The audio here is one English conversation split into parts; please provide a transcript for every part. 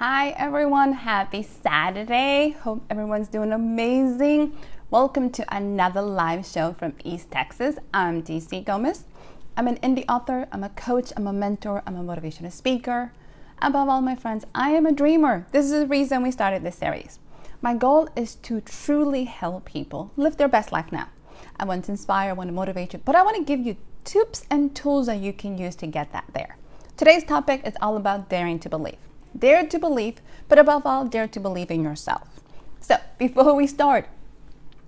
Hi everyone, happy Saturday. Hope everyone's doing amazing. Welcome to another live show from East Texas. I'm DC Gomez. I'm an indie author, I'm a coach, I'm a mentor, I'm a motivational speaker. Above all, my friends, I am a dreamer. This is the reason we started this series. My goal is to truly help people live their best life now. I want to inspire, I want to motivate you, but I want to give you tips and tools that you can use to get that there. Today's topic is all about daring to believe. Dare to believe, but above all, dare to believe in yourself. So before we start,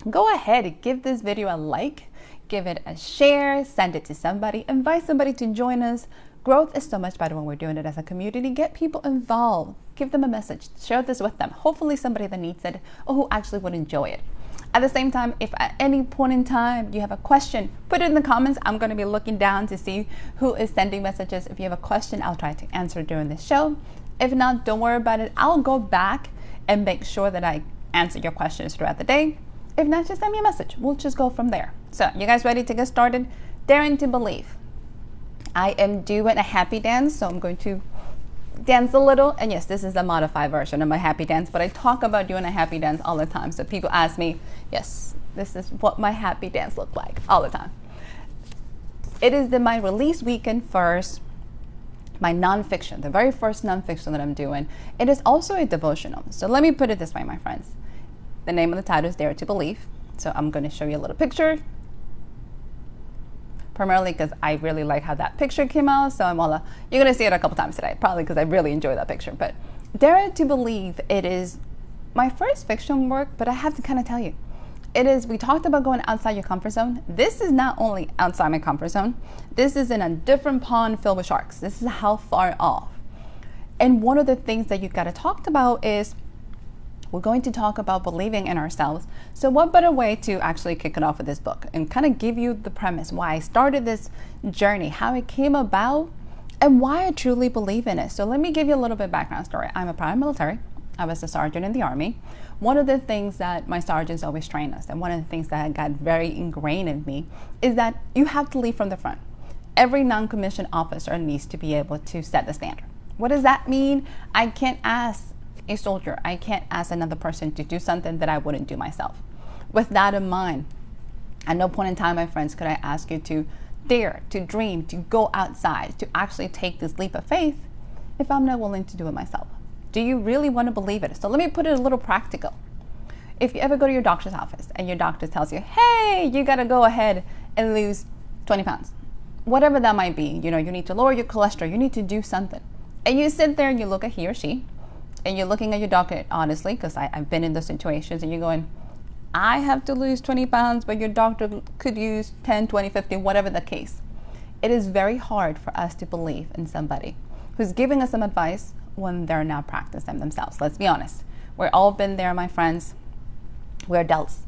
go ahead and give this video a like, give it a share, send it to somebody, invite somebody to join us. Growth is so much better when we're doing it as a community. Get people involved, give them a message, share this with them. Hopefully somebody that needs it or who actually would enjoy it. At the same time, if at any point in time you have a question, put it in the comments. I'm going to be looking down to see who is sending messages. If you have a question, I'll try to answer during the show. If not, don't worry about it. I'll go back and make sure that I answer your questions throughout the day. If not, just send me a message. We'll just go from there. So, you guys ready to get started? Daring to believe. I am doing a happy dance, so I'm going to dance a little. And yes, this is a modified version of my happy dance, but I talk about doing a happy dance all the time. So people ask me, yes, this is what my happy dance looks like all the time. It is my release weekend first. My nonfiction, the very first nonfiction that I'm doing. It is also a devotional. So let me put it this way, my friends. The name of the title is Dare to Believe. So I'm going to show you a little picture. Primarily because I really like how that picture came out. So you're going to see it a couple times today, probably because I really enjoy that picture. But Dare to Believe, it is my first fiction work, but I have to kind of tell you, we talked about going outside your comfort zone. This is not only outside my comfort zone, this is in a different pond filled with sharks. This is how far off. And one of the things that you got to talk about is we're going to talk about believing in ourselves. So what better way to actually kick it off with this book and kind of give you the premise, why I started this journey, how it came about, and why I truly believe in it. So let me give you a little bit of background story. I'm a prior military. I was a sergeant in the Army. One of the things that my sergeants always train us, and one of the things that got very ingrained in me, is that you have to lead from the front. Every non-commissioned officer needs to be able to set the standard. What does that mean? I can't ask a soldier, I can't ask another person to do something that I wouldn't do myself. With that in mind, at no point in time, my friends, could I ask you to dare, to dream, to go outside, to actually take this leap of faith if I'm not willing to do it myself. Do you really want to believe it? So let me put it a little practical. If you ever go to your doctor's office and your doctor tells you, hey, you got to go ahead and lose 20 pounds, whatever that might be, you need to lower your cholesterol, you need to do something. And you sit there and you look at he or she, and you're looking at your doctor, honestly, because I've been in those situations, and you're going, I have to lose 20 pounds, but your doctor could use 10, 20, 50, whatever the case. It is very hard for us to believe in somebody who's giving us some advice when they're not practicing themselves. Let's be honest. We've all been there, my friends. We're adults.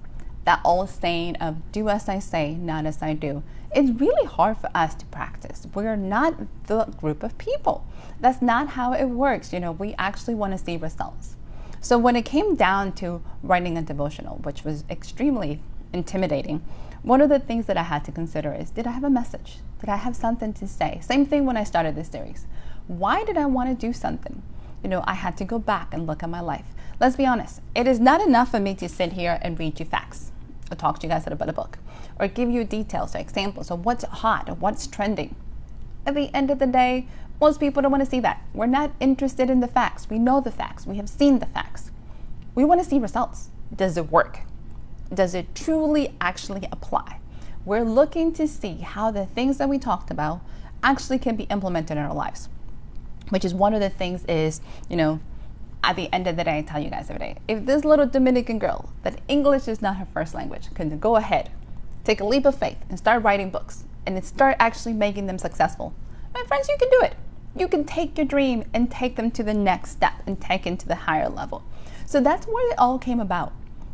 That old saying of do as I say, not as I do. It's really hard for us to practice. We're not the group of people. That's not how it works. We actually want to see results. So when it came down to writing a devotional, which was extremely intimidating, one of the things that I had to consider is, did I have a message? Did I have something to say? Same thing when I started this series. Why did I want to do something? I had to go back and look at my life. Let's be honest. It is not enough for me to sit here and read you facts or talk to you guys about a book or give you details or examples of what's hot or what's trending. At the end of the day, most people don't want to see that. We're not interested in the facts. We know the facts. We have seen the facts. We want to see results. Does it work? Does it truly actually apply? We're looking to see how the things that we talked about actually can be implemented in our lives. Which is one of the things is, at the end of the day, I tell you guys every day, if this little Dominican girl, that English is not her first language, can go ahead, take a leap of faith and start writing books and start actually making them successful, my friends, you can do it. You can take your dream and take them to the next step and take it to the higher level. So that's where it all came about.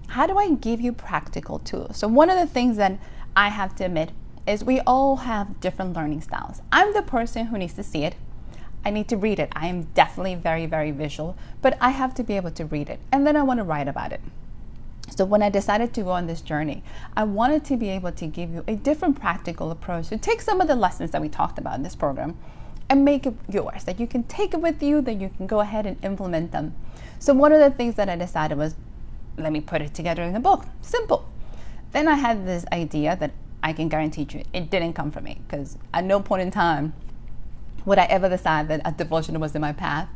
How do I give you practical tools? So one of the things that I have to admit is we all have different learning styles. I'm the person who needs to see it. I need to read it. I am definitely very, very visual, but I have to be able to read it. And then I want to write about it. So when I decided to go on this journey, I wanted to be able to give you a different practical approach to take some of the lessons that we talked about in this program and make it yours, that you can take it with you, that you can go ahead and implement them. So one of the things that I decided was, let me put it together in a book. Simple. Then I had this idea that I can guarantee you it didn't come from me, because at no point in time would I ever decide that a devotional was in my path.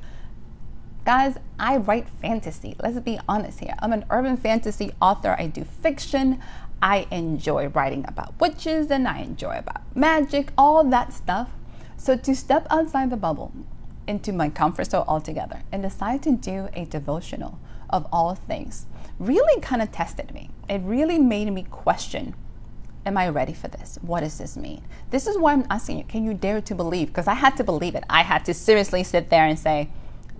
Guys, I write fantasy. Let's be honest here. I'm an urban fantasy author. I do fiction. I enjoy writing about witches, and I enjoy about magic, all that stuff. So to step outside the bubble into my comfort zone altogether and decide to do a devotional of all things really kind of tested me. It really made me question, am I ready for this? What does this mean? This is why I'm asking you, can you dare to believe? Because I had to believe it. I had to seriously sit there and say,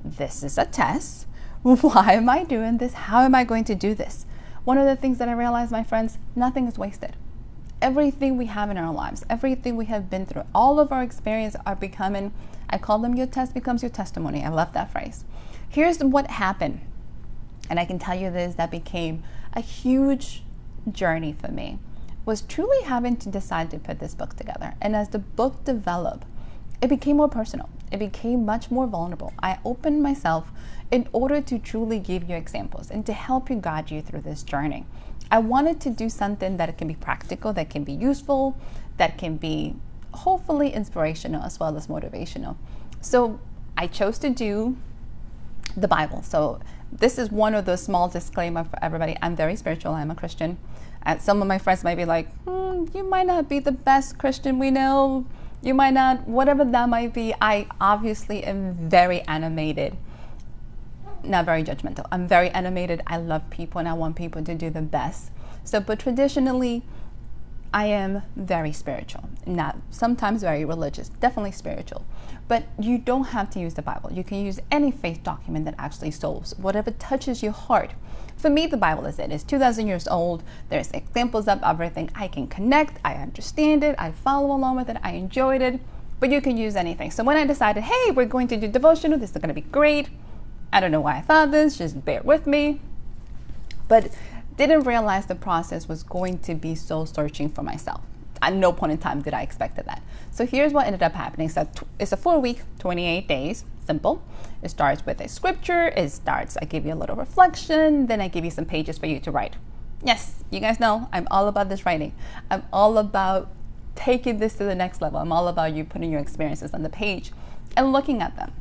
this is a test. Why am I doing this? How am I going to do this? One of the things that I realized, my friends, nothing is wasted. Everything we have in our lives, everything we have been through, all of our experiences are becoming, I call them, your test becomes your testimony. I love that phrase. Here's what happened. And I can tell you this, that became a huge journey for me, was truly having to decide to put this book together. And as the book developed, it became more personal. It became much more vulnerable. I opened myself in order to truly give you examples and to help you guide you through this journey. I wanted to do something that can be practical, that can be useful, that can be hopefully inspirational as well as motivational. So I chose to do the Bible. So this is one of those small disclaimer for everybody. I'm very spiritual. I'm a Christian. And some of my friends might be like, you might not be the best Christian we know. You might not, whatever that might be. I obviously am very animated, not very judgmental. I'm very animated. I love people and I want people to do the best. So, but traditionally, I am very spiritual, not sometimes very religious, definitely spiritual. But you don't have to use the Bible. You can use any faith document that actually solves whatever touches your heart. For me, the Bible is it. It's 2,000 years old. There's examples of everything. I can connect. I understand it. I follow along with it. I enjoyed it. But you can use anything. So when I decided, hey, we're going to do devotional, this is going to be great. I don't know why I thought this. Just bear with me. But didn't realize the process was going to be so searching for myself. At no point in time did I expect that. So here's what ended up happening. So it's a 4-week, 28 days, simple. It starts with a scripture. I give you a little reflection. Then I give you some pages for you to write. Yes, you guys know I'm all about this writing. I'm all about taking this to the next level. I'm all about you putting your experiences on the page and looking at them.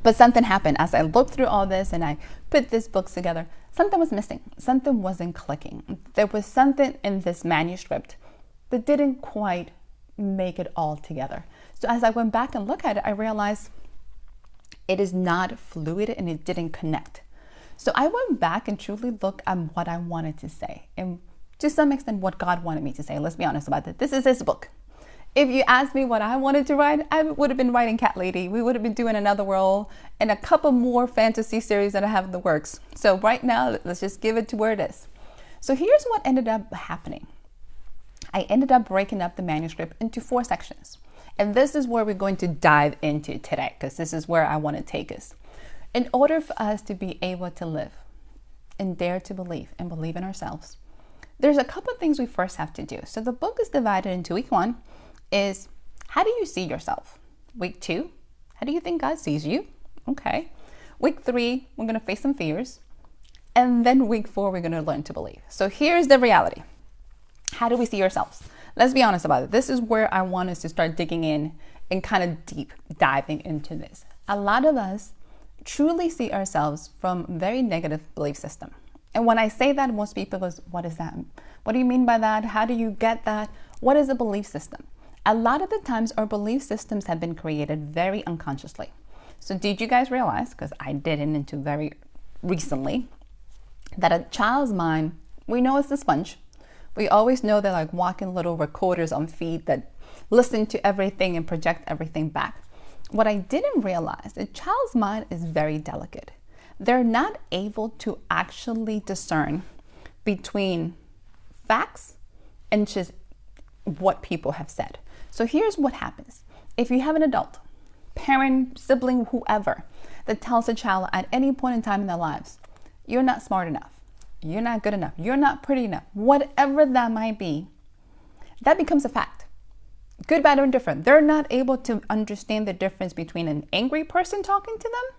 But something happened as I looked through all this and I put this book together. Something was missing. Something wasn't clicking. There was something in this manuscript that didn't quite make it all together. So as I went back and looked at it, I realized it is not fluid and it didn't connect. So I went back and truly looked at what I wanted to say and to some extent what God wanted me to say. Let's be honest about it. This is his book. If you asked me what I wanted to write, I would have been writing Cat Lady. We would have been doing Another World and a couple more fantasy series that I have in the works. So right now, let's just give it to where it is. So here's what ended up happening. I ended up breaking up the manuscript into 4 sections. And this is where we're going to dive into today, because this is where I want to take us. In order for us to be able to live and dare to believe and believe in ourselves, there's a couple of things we first have to do. So the book is divided into week 1 is, how do you see yourself? Week 2, how do you think God sees you? Okay. Week 3, we're going to face some fears. And then week 4, we're going to learn to believe. So here's the reality. How do we see ourselves? Let's be honest about it. This is where I want us to start digging in and kind of deep diving into this. A lot of us truly see ourselves from a very negative belief system. And when I say that, most people goes, what is that? What do you mean by that? How do you get that? What is a belief system? A lot of the times our belief systems have been created very unconsciously. So did you guys realize, because I didn't until very recently, that a child's mind, we know it's a sponge. We always know they're like walking little recorders on feet that listen to everything and project everything back. What I didn't realize, a child's mind is very delicate. They're not able to actually discern between facts and just what people have said. So here's what happens. If you have an adult, parent, sibling, whoever, that tells a child at any point in time in their lives, you're not smart enough, you're not good enough, you're not pretty enough, whatever that might be, that becomes a fact. good, bad, or indifferent. They're not able to understand the difference between an angry person talking to them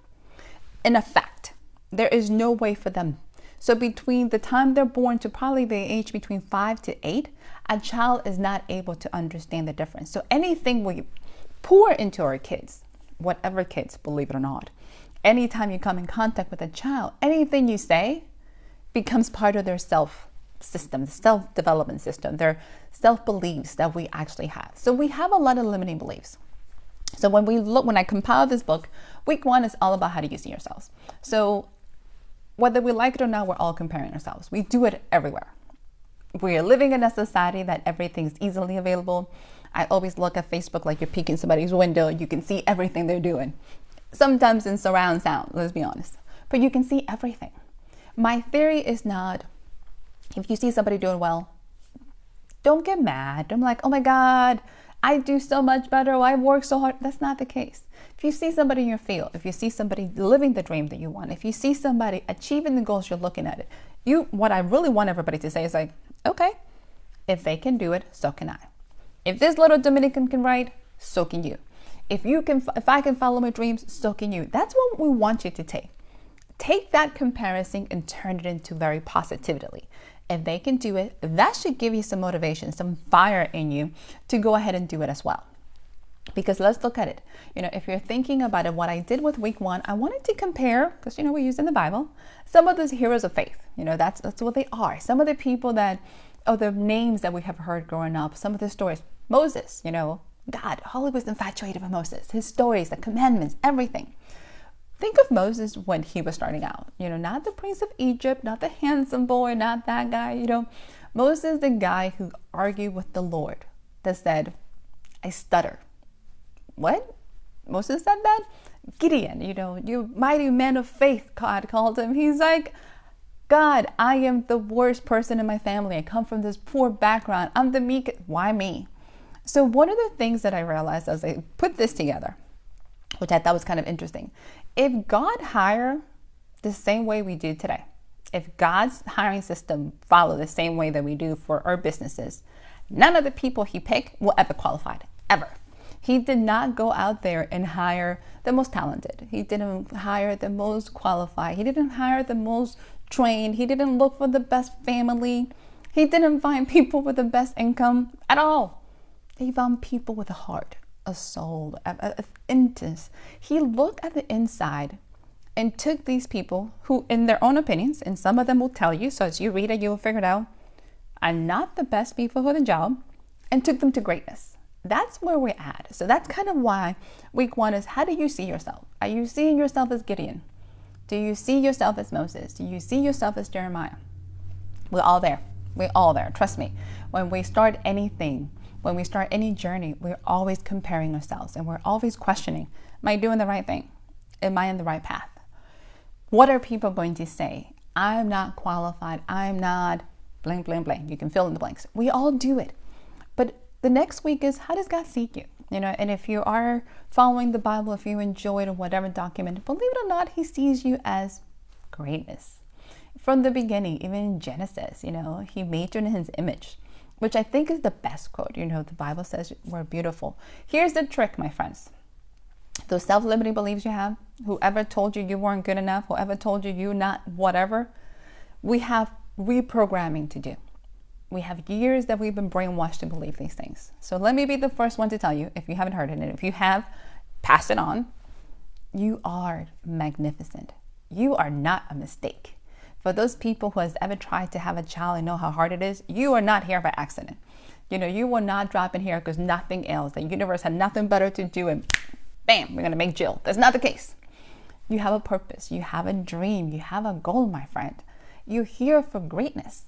and a fact. There is no way for them. So between the time they're born to probably the age between 5 to 8, a child is not able to understand the difference. So anything we pour into our kids, whatever kids, believe it or not, anytime you come in contact with a child, anything you say becomes part of their self system, the self-development system, their self-beliefs that we actually have. So we have a lot of limiting beliefs. So when I compiled this book, week 1 is all about how do you see yourselves. So whether we like it or not, we're all comparing ourselves. We do it everywhere. We are living in a society that everything's easily available. I always look at Facebook like you're peeking somebody's window. You can see everything they're doing. Sometimes in surround sound, let's be honest. But you can see everything. My theory is not, if you see somebody doing well, don't get mad. I'm like, oh my God, I do so much better. I work so hard. That's not the case. If you see somebody in your field, if you see somebody living the dream that you want, if you see somebody achieving the goals you're looking at it, what I really want everybody to say is like, okay, if they can do it, so can I. If this little Dominican can write, so can you. If I can follow my dreams, so can you. That's what we want you to take. Take that comparison and turn it into very positively. If they can do it, that should give you some motivation, some fire in you to go ahead and do it as well. Because let's look at it. If you're thinking about it, what I did with week 1, I wanted to compare, because we use in the Bible, some of those heroes of faith. That's what they are. Some of the people the names that we have heard growing up, some of the stories. Moses, God, Hollywood was infatuated with Moses, his stories, the commandments, everything. Think of Moses when he was starting out, not the prince of Egypt, not the handsome boy, not that guy, Moses, the guy who argued with the Lord, that said, I stutter. What? Moses said that? Gideon, you mighty man of faith, God called him. He's like, God, I am the worst person in my family. I come from this poor background. I'm the meek. Why me? So one of the things that I realized as I put this together, which I thought was kind of interesting, if God hired the same way we do today, if God's hiring system followed the same way that we do for our businesses, none of the people he picked will ever qualify, ever. He did not go out there and hire the most talented. He didn't hire the most qualified. He didn't hire the most trained. He didn't look for the best family. He didn't find people with the best income at all. He found people with a heart, a soul, a interest. He looked at the inside and took these people who, in their own opinions, and some of them will tell you, so as you read it, you will figure it out, are not the best people for the job, and took them to greatness. That's where we're at. So that's kind of why week 1 is, how do you see yourself? Are you seeing yourself as Gideon? Do you see yourself as Moses? Do you see yourself as Jeremiah? We're all there. We're all there. Trust me. When we start anything, when we start any journey, we're always comparing ourselves and we're always questioning, am I doing the right thing? Am I in the right path? What are people going to say? I'm not qualified. I'm not blank, blank, blank. You can fill in the blanks. We all do it. But the next week is, how does God see you? And if you are following the Bible, if you enjoyed whatever document, believe it or not, he sees you as greatness. From the beginning, even in Genesis, he made you in his image, which I think is the best quote. The Bible says we're beautiful. Here's the trick, my friends. Those self-limiting beliefs you have, whoever told you you weren't good enough, whoever told you you're not whatever, we have reprogramming to do. We have years that we've been brainwashed to believe these things. So let me be the first one to tell you, if you haven't heard it, and if you have, pass it on. You are magnificent. You are not a mistake. For those people who has ever tried to have a child and know how hard it is, you are not here by accident. You will not drop in here because nothing else. The universe had nothing better to do and bam, we're going to make Jill. That's not the case. You have a purpose. You have a dream. You have a goal, my friend. You're here for greatness.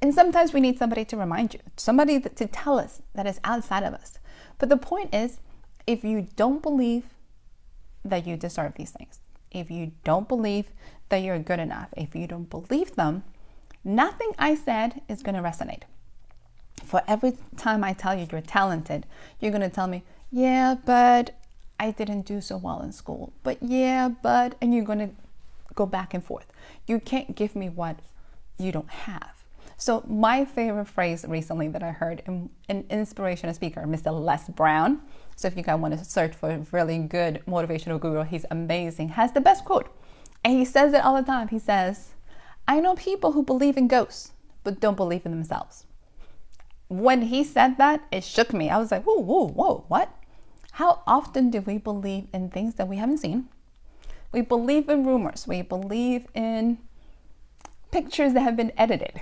And sometimes we need somebody to remind you, somebody to tell us that is outside of us. But the point is, if you don't believe that you deserve these things, if you don't believe that you're good enough, if you don't believe them, nothing I said is going to resonate. For every time I tell you you're talented, you're going to tell me, yeah, but I didn't do so well in school. But yeah, and you're going to go back and forth. You can't give me what you don't have. So my favorite phrase recently that I heard in an inspirational speaker, Mr. Les Brown. So if you guys want to search for a really good motivational guru, he's amazing, has the best quote. And he says it all the time. He says, I know people who believe in ghosts, but don't believe in themselves. When he said that, it shook me. I was like, whoa, whoa, whoa, what? How often do we believe in things that we haven't seen? We believe in rumors. We believe in pictures that have been edited.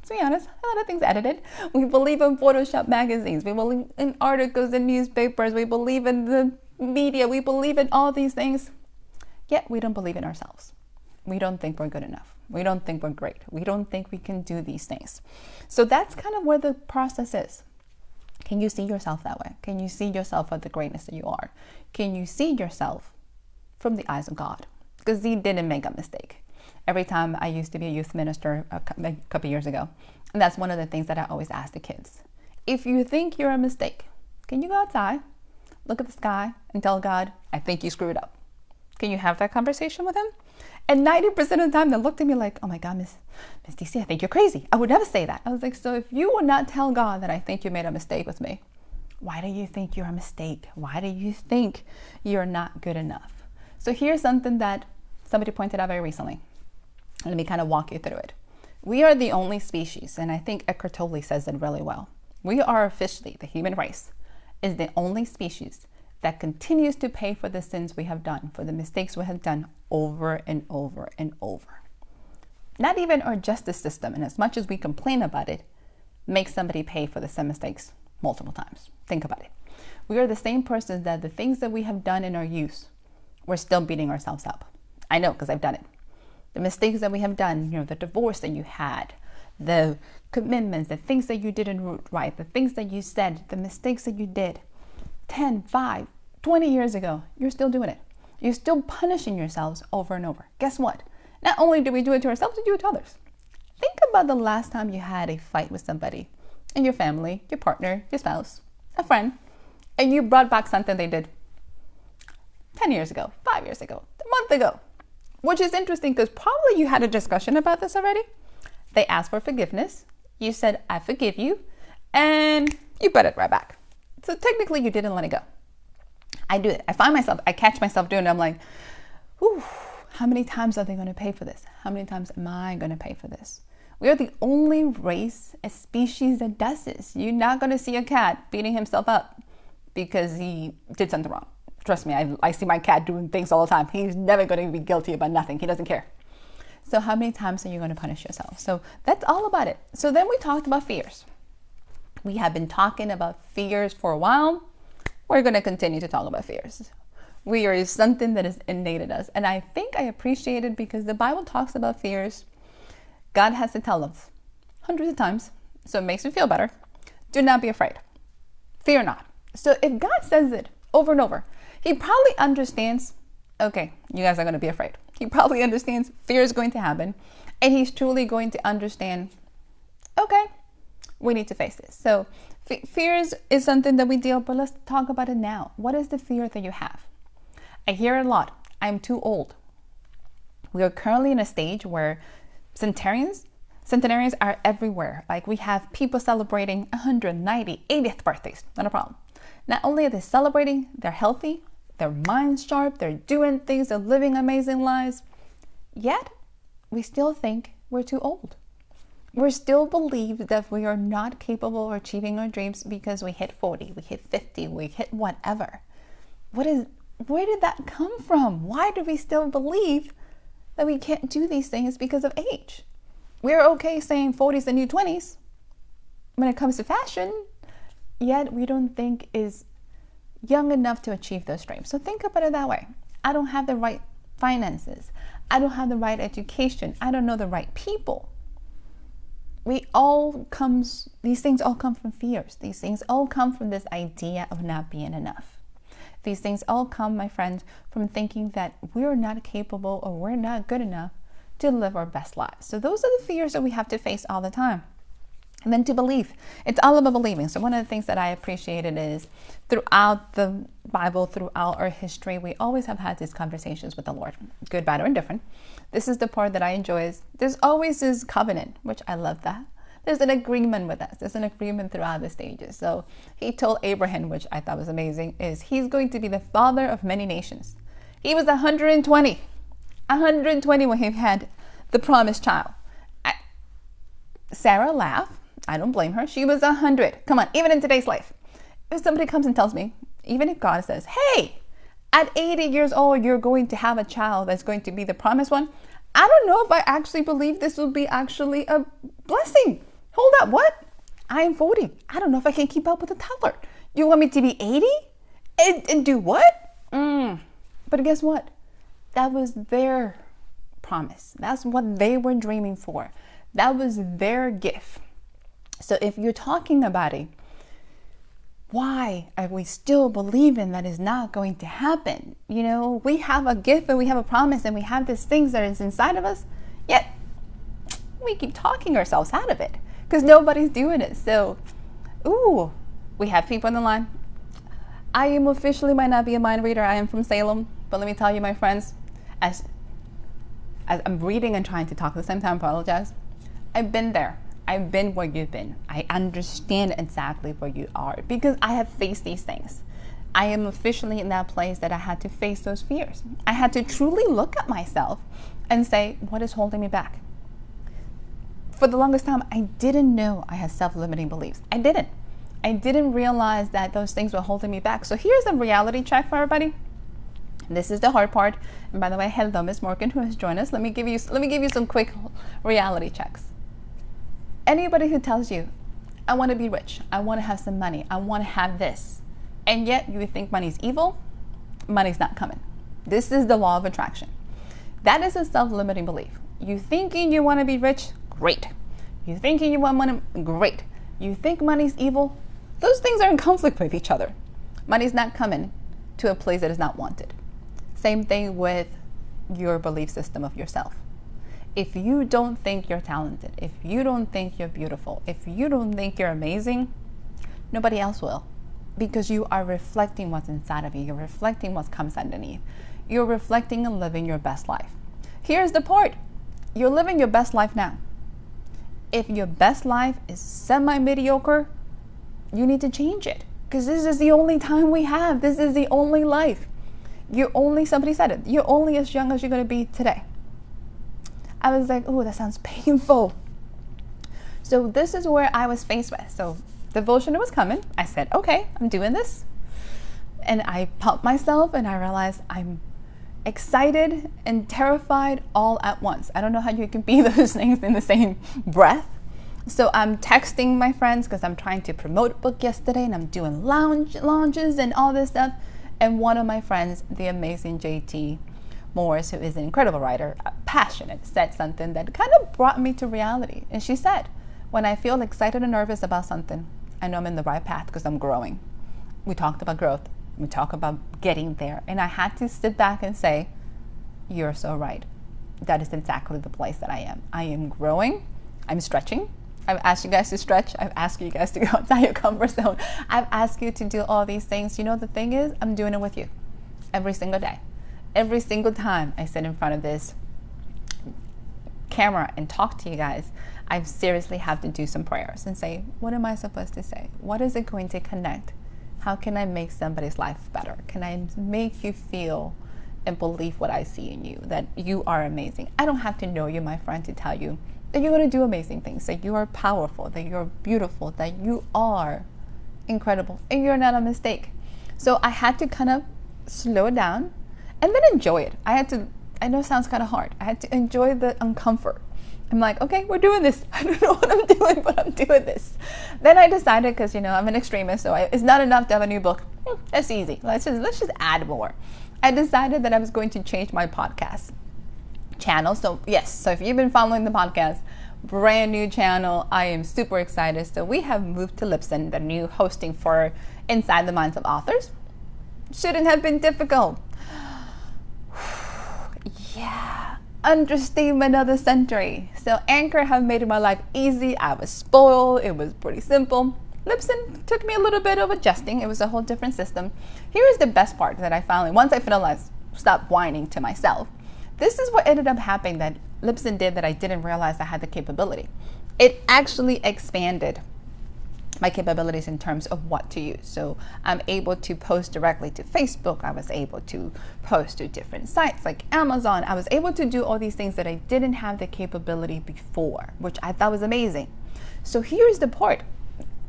To be honest, a lot of things edited. We believe in Photoshop magazines. We believe in articles in newspapers. We believe in the media. We believe in all these things. Yet we don't believe in ourselves. We don't think we're good enough. We don't think we're great. We don't think we can do these things. So that's kind of where the process is. Can you see yourself that way? Can you see yourself for the greatness that you are? Can you see yourself from the eyes of God? Because He didn't make a mistake. Every time I used to be a youth minister a couple years ago, and that's one of the things that I always ask the kids. If you think you're a mistake, can you go outside, look at the sky, and tell God, I think you screwed up? Can you have that conversation with Him? And 90% of the time, they looked at me like, oh my God, Miss DC, I think you're crazy. I would never say that. I was like, so if you would not tell God that I think you made a mistake with me, why do you think you're a mistake? Why do you think you're not good enough? So here's something that somebody pointed out very recently. Let me kind of walk you through it. We are the only species, and I think Eckhart Tolle says it really well. We are officially, the human race, is the only species that continues to pay for the sins we have done, for the mistakes we have done over and over and over. Not even our justice system, and as much as we complain about it, makes somebody pay for the same mistakes multiple times. Think about it. We are the same person that the things that we have done in our youth, we're still beating ourselves up. I know, because I've done it. The mistakes that we have done, the divorce that you had, the commitments, the things that you didn't right, the things that you said, the mistakes that you did 10, 5, 20 years ago, you're still doing it. You're still punishing yourselves over and over. Guess what? Not only do we do it to ourselves, we do it to others. Think about the last time you had a fight with somebody in your family, your partner, your spouse, a friend, and you brought back something they did 10 years ago, 5 years ago, a month ago. Which is interesting because probably you had a discussion about this already. They asked for forgiveness. You said, I forgive you. And you brought it right back. So technically you didn't let it go. I do it. I catch myself doing it. I'm like, ooh, how many times are they going to pay for this? How many times am I going to pay for this? We are the only race, a species that does this. You're not going to see a cat beating himself up because he did something wrong. Trust me, I see my cat doing things all the time. He's never going to be guilty about nothing. He doesn't care. So how many times are you going to punish yourself? So that's all about it. So then we talked about fears. We have been talking about fears for a while. We're going to continue to talk about fears. Fear is something that is innate in us. And I think I appreciate it because the Bible talks about fears. God has to tell us hundreds of times. So it makes me feel better. Do not be afraid. Fear not. So if God says it over and over, He probably understands, okay, you guys are going to be afraid. He probably understands fear is going to happen. And He's truly going to understand, okay, we need to face this. So fears is something that we deal with, but let's talk about it now. What is the fear that you have? I hear it a lot. I'm too old. We are currently in a stage where centenarians are everywhere. Like we have people celebrating 190, 80th birthdays. Not a problem. Not only are they celebrating, they're healthy, their mind's sharp, they're doing things, they're living amazing lives. Yet, we still think we're too old. We still believe that we are not capable of achieving our dreams because we hit 40, we hit 50, we hit whatever. Where did that come from? Why do we still believe that we can't do these things because of age? We're okay saying 40 is the new 20s when it comes to fashion, yet we don't think is young enough to achieve those dreams. So think about it that way. I don't have the right finances. I don't have the right education. I don't know the right people. These things all come from fears. These things all come from this idea of not being enough. These things all come, my friends, from thinking that we're not capable or we're not good enough to live our best lives. So those are the fears that we have to face all the time. And then to believe. It's all about believing. So one of the things that I appreciated is throughout the Bible, throughout our history, we always have had these conversations with the Lord, good, bad, or indifferent. This is the part that I enjoy is there's always this covenant, which I love that. There's an agreement with us. There's an agreement throughout the stages. So he told Abraham, which I thought was amazing, is he's going to be the father of many nations. He was 120 when he had the promised child. Sarah laughed. I don't blame her. She was 100. Come on, even in today's life. If somebody comes and tells me, even if God says, hey, at 80 years old, you're going to have a child that's going to be the promised one, I don't know if I actually believe this will be actually a blessing. Hold up, what? I am 40. I don't know if I can keep up with a toddler. You want me to be 80? And do what? But guess what? That was their promise. That's what they were dreaming for. That was their gift. So if you're talking about it, why are we still believing that is not going to happen? You know, we have a gift and we have a promise and we have these things that is inside of us, yet we keep talking ourselves out of it because nobody's doing it. So, we have people on the line. I am officially might not be a mind reader. I am from Salem, but let me tell you, my friends, as I'm reading and trying to talk at the same time, I apologize. I've been there. I've been where you've been. I understand exactly where you are because I have faced these things. I am officially in that place that I had to face those fears. I had to truly look at myself and say, what is holding me back? For the longest time, I didn't know I had self-limiting beliefs. I didn't realize that those things were holding me back. So here's a reality check for everybody. This is the hard part. And by the way, hello, Miss Morgan, who has joined us. Let me give you some quick reality checks. Anybody who tells you, I want to be rich, I want to have some money, I want to have this, and yet you think money's evil, money's not coming. This is the law of attraction. That is a self-limiting belief. You thinking you want to be rich, great. You thinking you want money, great. You think money's evil, those things are in conflict with each other. Money's not coming to a place that is not wanted. Same thing with your belief system of yourself. If you don't think you're talented, if you don't think you're beautiful, if you don't think you're amazing, nobody else will. Because you are reflecting what's inside of you. You're reflecting what comes underneath. You're reflecting and living your best life. Here's the part. You're living your best life now. If your best life is semi-mediocre, you need to change it. Because this is the only time we have. This is the only life. Somebody said it, you're only as young as you're going to be today. I was like, that sounds painful. So this is where I was faced with. So devotion was coming. I said, okay, I'm doing this. And I pumped myself and I realized I'm excited and terrified all at once. I don't know how you can be those things in the same breath. So I'm texting my friends because I'm trying to promote a book yesterday and I'm doing launches and all this stuff. And one of my friends, the amazing JT Morris, who is an incredible writer, passionate, said something that kind of brought me to reality. And she said, when I feel excited and nervous about something, I know I'm in the right path because I'm growing. We talked about growth. We talked about getting there. And I had to sit back and say, you're so right. That is exactly the place that I am. I am growing. I'm stretching. I've asked you guys to stretch. I've asked you guys to go outside your comfort zone. I've asked you to do all these things. You know, the thing is, I'm doing it with you every single day. Every single time I sit in front of this camera and talk to you guys, I seriously have to do some prayers and say, what am I supposed to say? What is it going to connect? How can I make somebody's life better? Can I make you feel and believe what I see in you, that you are amazing? I don't have to know you, my friend, to tell you that you're going to do amazing things, that you are powerful, that you're beautiful, that you are incredible, and you're not a mistake. So I had to kind of slow it down and then enjoy it. I know it sounds kind of hard. I had to enjoy the uncomfort. I'm like, okay, we're doing this. I don't know what I'm doing, but I'm doing this. Then I decided, because I'm an extremist, so it's not enough to have a new book. That's easy. Let's just add more. I decided that I was going to change my podcast channel. So yes, so if you've been following the podcast, brand new channel. I am super excited. So we have moved to Libsyn, the new hosting for Inside the Minds of Authors. Shouldn't have been difficult. Yeah, understatement of the century. So Anchor have made my life easy. I was spoiled. It was pretty simple. Libsyn took me a little bit of adjusting. It was a whole different system. Here is the best part that I finally, once I finalized, stopped whining to myself. This is what ended up happening that Libsyn did that I didn't realize I had the capability. it actually expanded my capabilities in terms of what to use. So I'm able to post directly to Facebook. I was able to post to different sites like Amazon. I was able to do all these things that I didn't have the capability before, which I thought was amazing. So here's the part.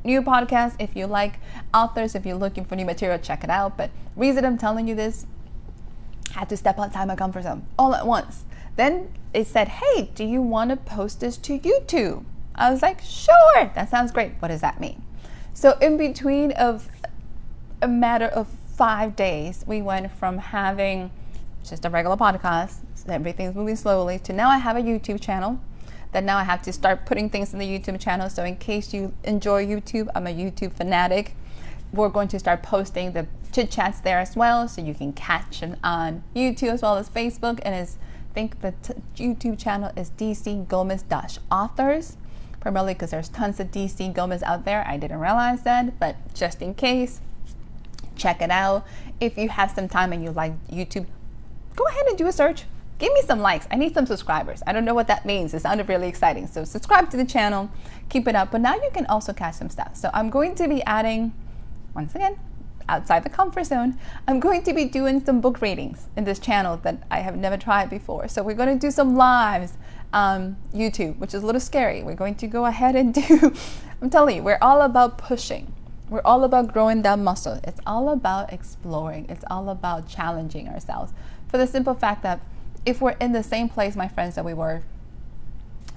New podcast, if you like authors, if you're looking for new material, check it out. But reason I'm telling you this, I had to step outside my comfort zone all at once. Then it said, hey, do you want to post this to YouTube? I was like, sure, that sounds great. What does that mean? So in between of a matter of 5 days, we went from having just a regular podcast, everything's moving slowly, to now I have a YouTube channel, that now I have to start putting things in the YouTube channel. So in case you enjoy YouTube, I'm a YouTube fanatic. We're going to start posting the chit chats there as well, so you can catch it on YouTube as well as Facebook. And I think the YouTube channel is DC Gomez-Authors. Primarily because there's tons of DC Gomez out there. I didn't realize that, but just in case, check it out. If you have some time and you like YouTube, go ahead and do a search. Give me some likes. I need some subscribers. I don't know what that means. It sounded really exciting. So subscribe to the channel, keep it up. But now you can also catch some stuff. So I'm going to be adding, once again, outside the comfort zone, I'm going to be doing some book readings in this channel that I have never tried before. So we're going to do some lives on YouTube, which is a little scary. We're going to go ahead and do, I'm telling you, we're all about pushing. We're all about growing that muscle. It's all about exploring. It's all about challenging ourselves. For the simple fact that if we're in the same place, my friends, that we were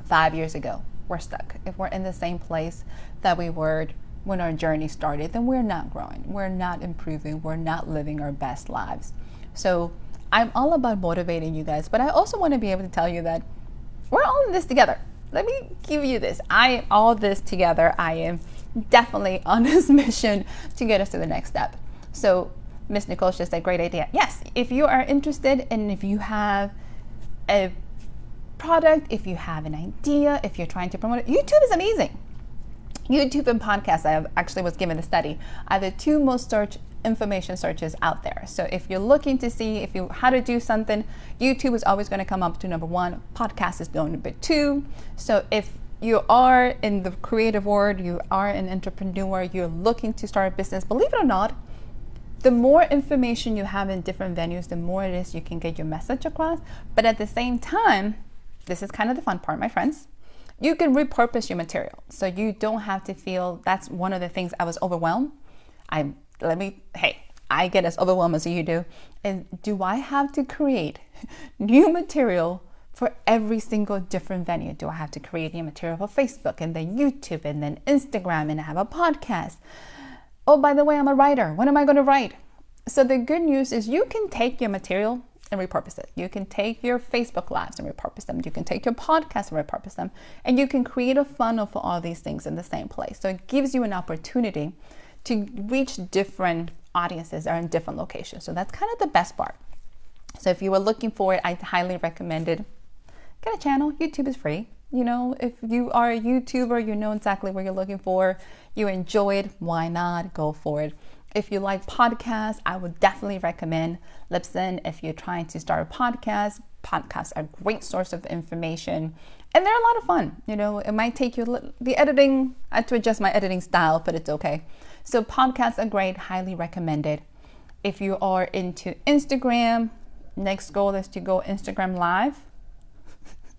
5 years ago, we're stuck. If we're in the same place that we were when our journey started, then we're not growing. We're not improving. We're not living our best lives. So I'm all about motivating you guys, but I also want to be able to tell you that we're all in this together. Let me give you this. I am all this together. I am definitely on this mission to get us to the next step. So Miss Nicole just said, great idea. Yes, if you are interested and if you have a product, if you have an idea, if you're trying to promote it, YouTube is amazing. YouTube and podcasts, I actually was given a study, are the two most searched information searches out there. So if you're looking to see how to do something, YouTube is always going to come up to number one. Podcast is number two. So if you are in the creative world, you are an entrepreneur, you're looking to start a business, believe it or not, the more information you have in different venues, the more it is you can get your message across. But at the same time, this is kind of the fun part, my friends, you can repurpose your material. So you don't have to feel, that's one of the things I was overwhelmed. I get as overwhelmed as you do. And do I have to create new material for every single different venue? Do I have to create new material for Facebook and then YouTube and then Instagram and have a podcast? Oh, by the way, I'm a writer. What am I going to write? So the good news is you can take your material and repurpose it. You can take your Facebook Lives and repurpose them. You can take your podcast and repurpose them. And you can create a funnel for all these things in the same place. So it gives you an opportunity to reach different audiences or in different locations. So that's kind of the best part. So if you were looking for it, I highly recommend it. Get a channel. YouTube is free. You know, if you are a YouTuber, you know exactly what you're looking for. You enjoy it. Why not? Go for it. If you like podcasts, I would definitely recommend Libsyn. If you're trying to start a podcast, podcasts are a great source of information. And they're a lot of fun. You know, it might take you the editing. I had to adjust my editing style, but it's okay. So podcasts are great, highly recommended. If you are into Instagram, next goal is to go Instagram Live.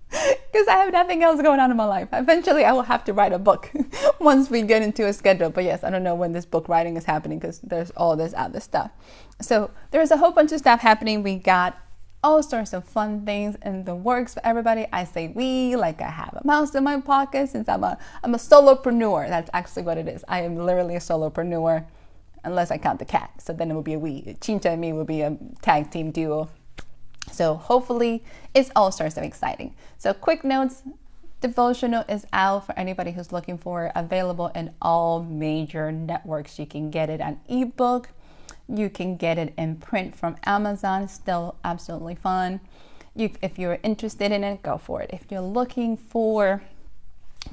Because I have nothing else going on in my life. Eventually, I will have to write a book once we get into a schedule. But yes, I don't know when this book writing is happening because there's all this other stuff. So there's a whole bunch of stuff happening. We got all sorts of fun things in the works for everybody. I say we, like I have a mouse in my pocket since I'm a solopreneur. That's actually what it is. I am literally a solopreneur, unless I count the cat. So then it will be a we. Chincha and me will be a tag team duo. So hopefully it's all sorts of exciting. So quick notes, devotional is out for anybody who's looking for it, available in all major networks. You can get it on ebook. You can get it in print from Amazon. Still absolutely fun. If you're interested in it, go for it. If you're looking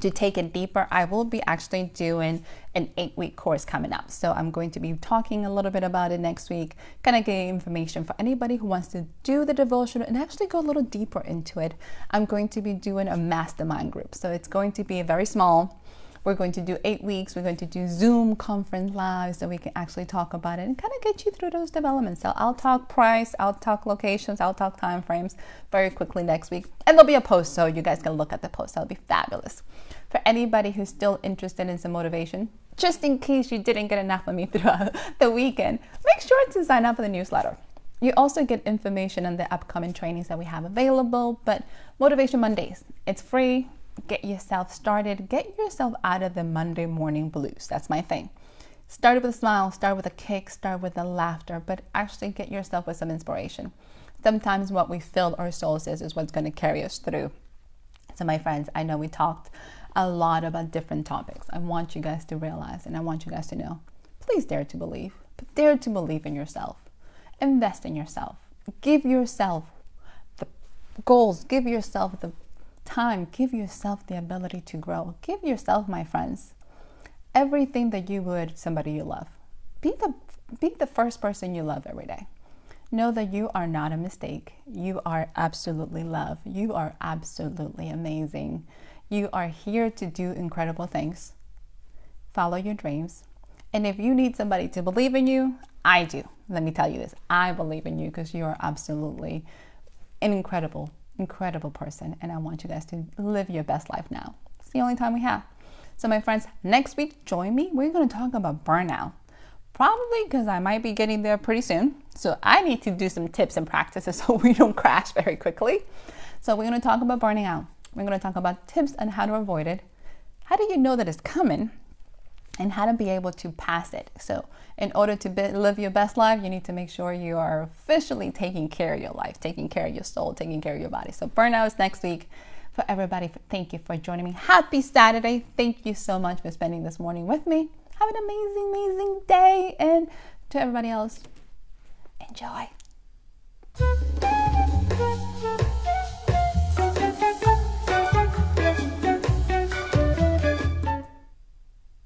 to take it deeper, I will be actually doing an 8-week course coming up. So I'm going to be talking a little bit about it next week, kind of getting information for anybody who wants to do the devotional and actually go a little deeper into it. I'm going to be doing a mastermind group. So it's going to be very small. We're going to do 8 weeks. We're going to do Zoom conference live so we can actually talk about it and kind of get you through those developments. So I'll talk price, I'll talk locations, I'll talk time frames very quickly next week. And there'll be a post so you guys can look at the post. That'll be fabulous. For anybody who's still interested in some motivation, just in case you didn't get enough of me throughout the weekend, make sure to sign up for the newsletter. You also get information on the upcoming trainings that we have available, but Motivation Mondays, it's free. Get yourself started. Get yourself out of the Monday morning blues. That's my thing. Start with a smile, start with a kick, start with a laughter, but actually get yourself with some inspiration. Sometimes what we fill our souls is what's going to carry us through. So my friends, I know we talked a lot about different topics. I want you guys to realize and I want you guys to know, please dare to believe, but dare to believe in yourself. Invest in yourself. Give yourself the goals. Give yourself the time. Give yourself the ability to grow. Give yourself, my friends, everything that you would somebody you love. Be the first person you love every day. Know that you are not a mistake. You are absolutely loved. You are absolutely amazing. You are here to do incredible things. Follow your dreams. And if you need somebody to believe in you, I do. Let me tell you this. I believe in you because you are absolutely an incredible person, and I want you guys to live your best life now. It's the only time we have. So my friends, next week, join me. We're going to talk about burnout. Probably because I might be getting there pretty soon. So I need to do some tips and practices so we don't crash very quickly. So we're going to talk about burning out. We're going to talk about tips on how to avoid it. How do you know that it's coming? And how to be able to pass it. So in order to live your best life, you need to make sure you are officially taking care of your life, taking care of your soul, taking care of your body. So burnout is next week. For everybody, thank you for joining me. Happy Saturday. Thank you so much for spending this morning with me. Have an amazing, amazing day. And to everybody else, enjoy.